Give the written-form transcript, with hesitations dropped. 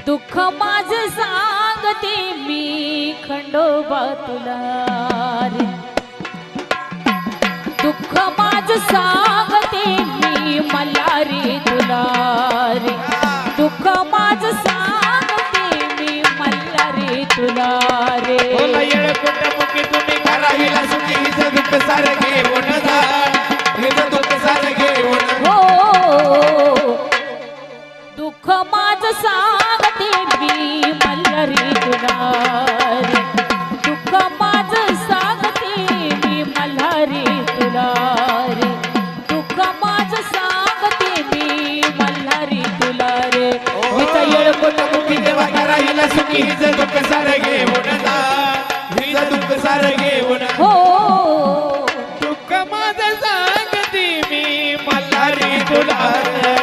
दुःख माझं सांगते मी खंडोबा तुला रे, दुःख माझं सांगते मी मल्हारी तुला रे, दुःख माझं सांगते मी मल्हारी तुला रे. बोला येळ कुटमुखी तुम्ही करा हिला सुखी, हिचं दुःख सारं घेऊन जा, हिचं दुःख सारं घेऊन जा. हो दुःख माझं सांगते मी मल्हारी तुला रे, दुःख माझं सांगते मी मल्हारी तुला रे, दुःख माझं सांगते मी मल्हारी तुला रे. हिचं येळ कुटमुखी देवा करा हिला सुखी, हिचं दुःख सारं घेऊन जा, हिचं दुःख सारं घेऊन जा. हो दुःख माझं सांगते मी मल्हारी तुला रे.